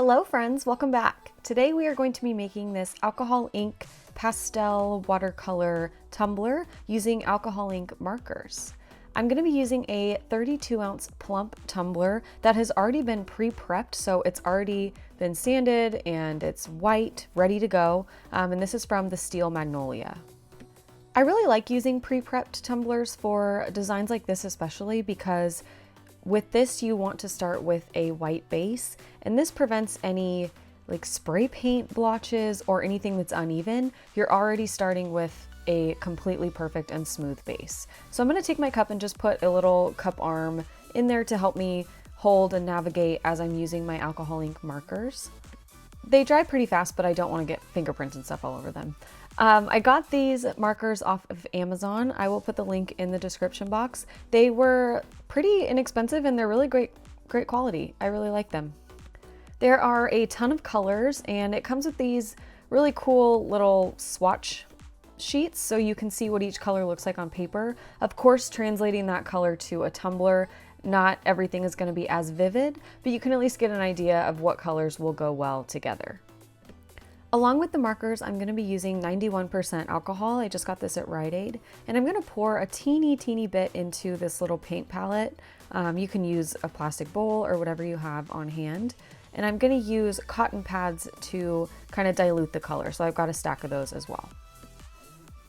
Hello friends, welcome back. Today we are going to be making this alcohol ink pastel watercolor tumbler using alcohol ink markers. I'm going to be using a 32-ounce Plump tumbler that has already been pre-prepped, so it's already been sanded and it's white, ready to go, and this is from the steel Magnolia. I really like using pre-prepped tumblers for designs like this, especially because with this you want to start with a white base, and this prevents any like spray paint blotches or anything that's uneven. You're already starting with a completely perfect and smooth base. So I'm going to take my cup and just put a little cup arm in there to help me hold and navigate as I'm using my alcohol ink markers. They dry pretty fast, but I don't want to get fingerprints and stuff all over them. I got these markers off of Amazon. I will put the link in the description box. They were pretty inexpensive and they're really great quality. I really like them. There are a ton of colors and it comes with these really cool little swatch sheets so you can see what each color looks like on paper. Of course, translating that color to a tumbler, not everything is going to be as vivid, but you can at least get an idea of what colors will go well together. Along with the markers, I'm going to be using 91% alcohol. I just got this at Rite Aid, and I'm going to pour a teeny bit into this little paint palette. You can use a plastic bowl or whatever you have on hand. And I'm going to use cotton pads to kind of dilute the color. So I've got a stack of those as well.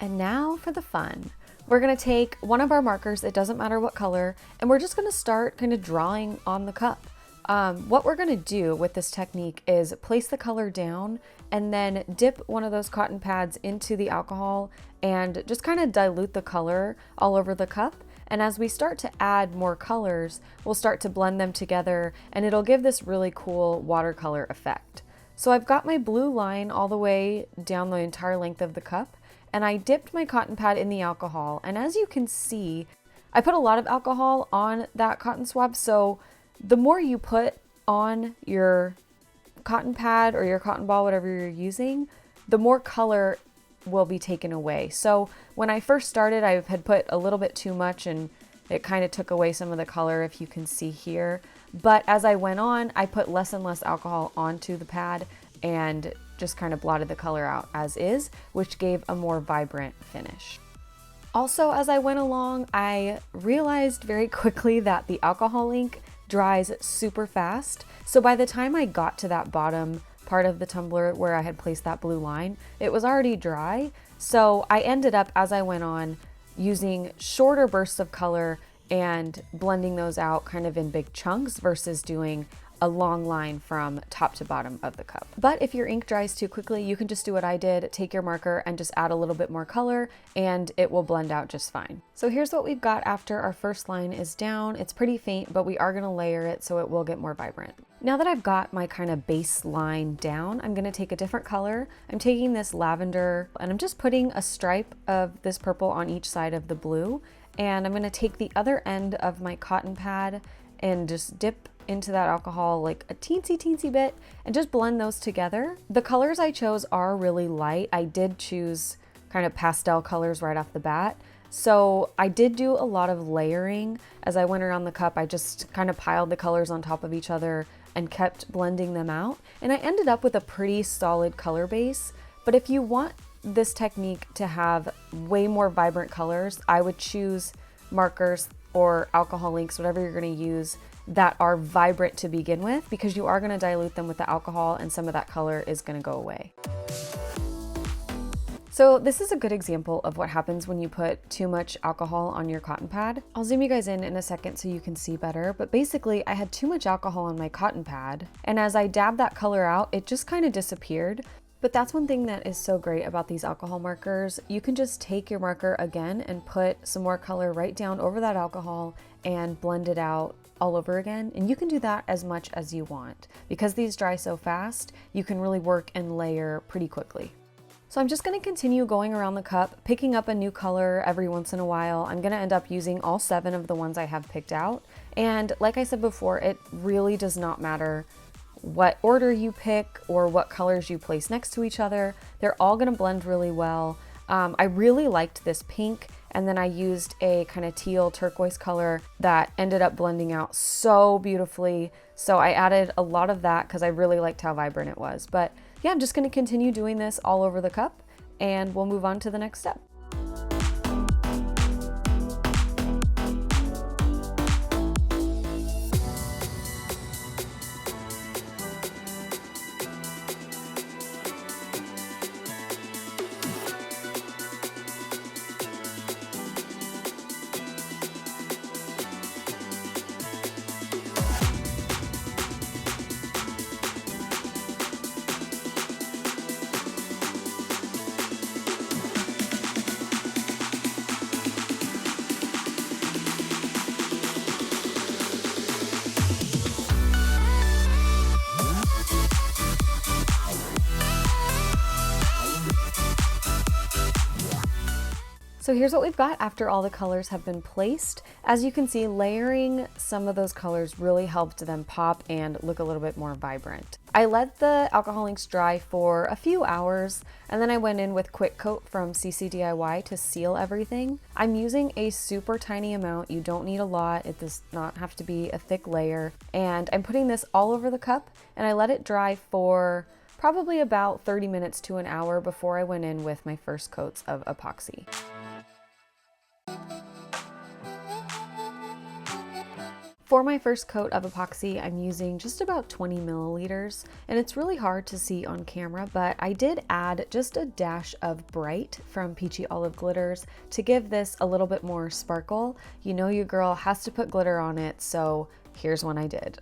And now for the fun. We're going to take one of our markers, it doesn't matter what color, and we're just going to start kind of drawing on the cup. What we're going to do with this technique is place the color down and then dip one of those cotton pads into the alcohol and just kind of dilute the color all over the cup. And as we start to add more colors, we'll start to blend them together and it'll give this really cool watercolor effect. So I've got my blue line all the way down the entire length of the cup, and I dipped my cotton pad in the alcohol. And as you can see, I put a lot of alcohol on that cotton swab, so the more you put on your cotton pad or your cotton ball, whatever you're using, the more color will be taken away. So when I first started, I had put a little bit too much and it kind of took away some of the color, if you can see here. But as I went on, I put less and less alcohol onto the pad and just kind of blotted the color out as is, which gave a more vibrant finish. Also, as I went along, I realized very quickly that the alcohol ink dries super fast. So by the time I got to that bottom part of the tumbler where I had placed that blue line, it was already dry. So I ended up, as I went on, using shorter bursts of color and blending those out kind of in big chunks versus doing a long line from top to bottom of the cup. But if your ink dries too quickly, you can just do what I did, take your marker and just add a little bit more color and it will blend out just fine. So here's what we've got after our first line is down. It's pretty faint, but we are gonna layer it so it will get more vibrant. Now that I've got my kind of base line down, I'm gonna take a different color. I'm taking this lavender and I'm just putting a stripe of this purple on each side of the blue. And I'm gonna take the other end of my cotton pad and just dip into that alcohol like a teensy bit and just blend those together. The colors I chose are really light. I did choose kind of pastel colors right off the bat. So I did do a lot of layering. As I went around the cup, I just kind of piled the colors on top of each other and kept blending them out. And I ended up with a pretty solid color base. But if you want this technique to have way more vibrant colors, I would choose markers or alcohol inks, whatever you're going to use, that are vibrant to begin with, because you are going to dilute them with the alcohol and some of that color is going to go away. So this is a good example of what happens when you put too much alcohol on your cotton pad. I'll zoom you guys in a second so you can see better, but basically I had too much alcohol on my cotton pad, and as I dabbed that color out, it just kind of disappeared. But that's one thing that is so great about these alcohol markers. You can just take your marker again and put some more color right down over that alcohol and blend it out all over again. And you can do that as much as you want. Because these dry so fast, you can really work and layer pretty quickly. So I'm just gonna continue going around the cup, picking up a new color every once in a while. I'm gonna end up using all 7 of the ones I have picked out. And like I said before, it really does not matter what order you pick or what colors you place next to each other. They're all gonna blend really well. I really liked this pink and then I used a kind of teal turquoise color that ended up blending out so beautifully. So I added a lot of that because I really liked how vibrant it was. But yeah, I'm just going to continue doing this all over the cup, and we'll move on to the next step. So here's what we've got after all the colors have been placed. As you can see, layering some of those colors really helped them pop and look a little bit more vibrant. I let the alcohol inks dry for a few hours, and then I went in with Quick Coat from CC DIY to seal everything. I'm using a super tiny amount. You don't need a lot. It does not have to be a thick layer. And I'm putting this all over the cup, and I let it dry for probably about 30 minutes to an hour before I went in with my first coats of epoxy. For my first coat of epoxy, I'm using just about 20 milliliters, and it's really hard to see on camera, but I did add just a dash of Brite from Peachy Olive Glitters to give this a little bit more sparkle. You know your girl has to put glitter on it, so here's one I did.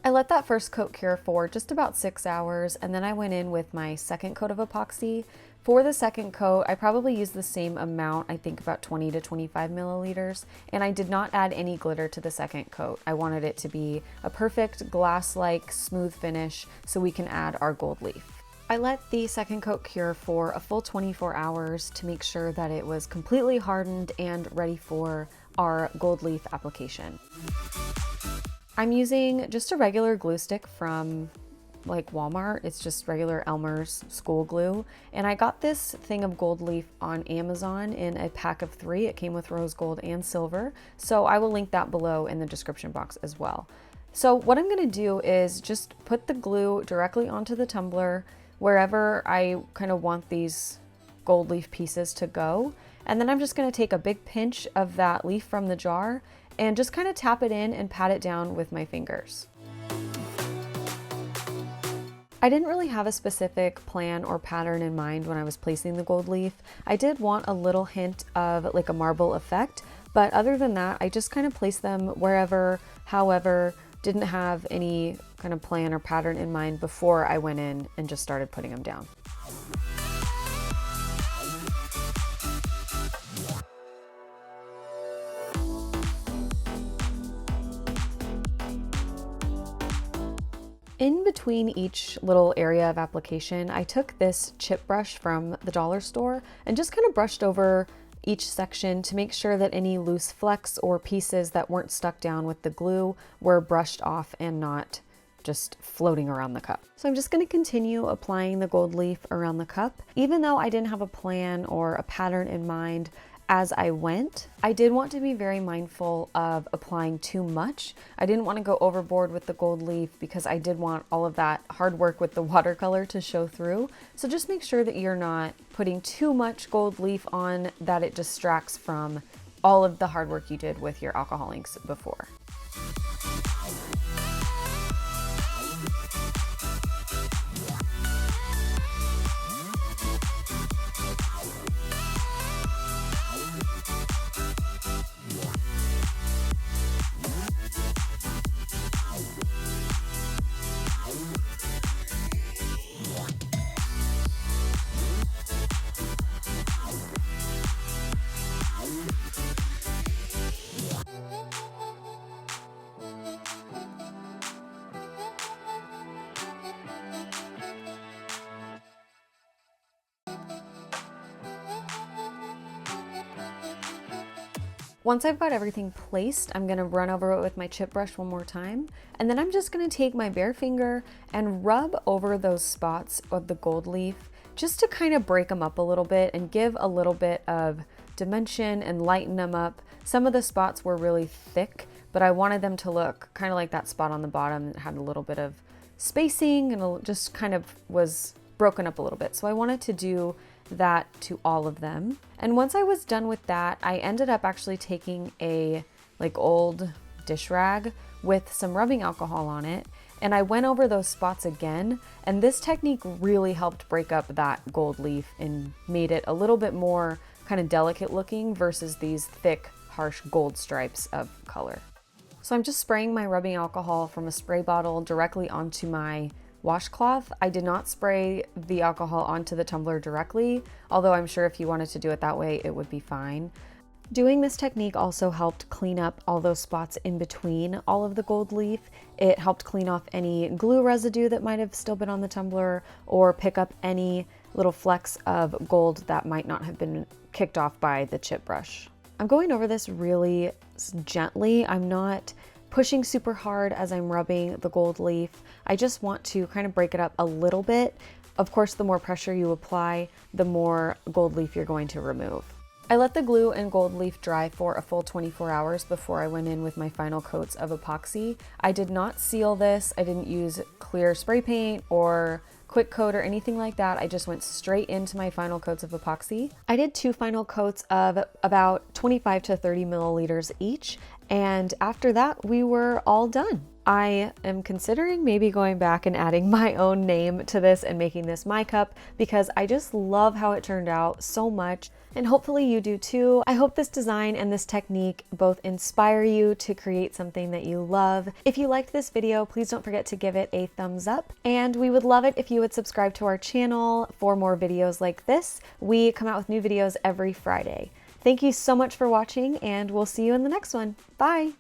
I let that first coat cure for just about 6 hours, and then I went in with my second coat of epoxy. For the second coat, I probably used the same amount, I think about 20 to 25 milliliters, and I did not add any glitter to the second coat. I wanted it to be a perfect glass-like smooth finish so we can add our gold leaf. I let the second coat cure for a full 24 hours to make sure that it was completely hardened and ready for our gold leaf application. I'm using just a regular glue stick from like Walmart. It's just regular Elmer's school glue, and I got this thing of gold leaf on Amazon in a pack of 3. It came with rose gold and silver, so I will link that below in the description box as well. So what I'm going to do is just put the glue directly onto the tumbler wherever I kind of want these gold leaf pieces to go, and then I'm just going to take a big pinch of that leaf from the jar and just kind of tap it in and pat it down with my fingers. I didn't really have a specific plan or pattern in mind when I was placing the gold leaf. I did want a little hint of like a marble effect, but other than that, I just kind of placed them wherever, however, didn't have any kind of plan or pattern in mind before I went in and just started putting them down. In between each little area of application, I took this chip brush from the dollar store and just kind of brushed over each section to make sure that any loose flecks or pieces that weren't stuck down with the glue were brushed off and not just floating around the cup. So I'm just going to continue applying the gold leaf around the cup. Even though I didn't have a plan or a pattern in mind as I went, I did want to be very mindful of applying too much. I didn't want to go overboard with the gold leaf because I did want all of that hard work with the watercolor to show through. So just make sure that you're not putting too much gold leaf on that it distracts from all of the hard work you did with your alcohol inks before. Once I've got everything placed, I'm gonna run over it with my chip brush one more time, and then I'm just gonna take my bare finger and rub over those spots of the gold leaf just to kind of break them up a little bit and give a little bit of dimension and lighten them up. Some of the spots were really thick, but I wanted them to look kind of like that spot on the bottom that had a little bit of spacing and just kind of was broken up a little bit. So I wanted to do that to all of them. And once I was done with that, I ended up actually taking a old dish rag with some rubbing alcohol on it, and I went over those spots again, and this technique really helped break up that gold leaf and made it a little bit more kind of delicate looking versus these thick, harsh gold stripes of color. So I'm just spraying my rubbing alcohol from a spray bottle directly onto my washcloth. I did not spray the alcohol onto the tumbler directly, although I'm sure if you wanted to do it that way, it would be fine. Doing this technique also helped clean up all those spots in between all of the gold leaf. It helped clean off any glue residue that might have still been on the tumbler or pick up any little flecks of gold that might not have been kicked off by the chip brush. I'm going over this really gently. I'm not pushing super hard as I'm rubbing the gold leaf. I just want to kind of break it up a little bit. Of course, the more pressure you apply, the more gold leaf you're going to remove. I let the glue and gold leaf dry for a full 24 hours before I went in with my final coats of epoxy. I did not seal this. I didn't use clear spray paint or quick coat or anything like that. I just went straight into my final coats of epoxy. I did 2 final coats of about 25 to 30 milliliters each, and after that we were all done. I am considering maybe going back and adding my own name to this and making this my cup because I just love how it turned out so much, and hopefully you do too. I hope this design and this technique both inspire you to create something that you love. If you liked this video, please don't forget to give it a thumbs up, and we would love it if you would subscribe to our channel for more videos like this. We come out with new videos every Friday. Thank you so much for watching, and we'll see you in the next one. Bye!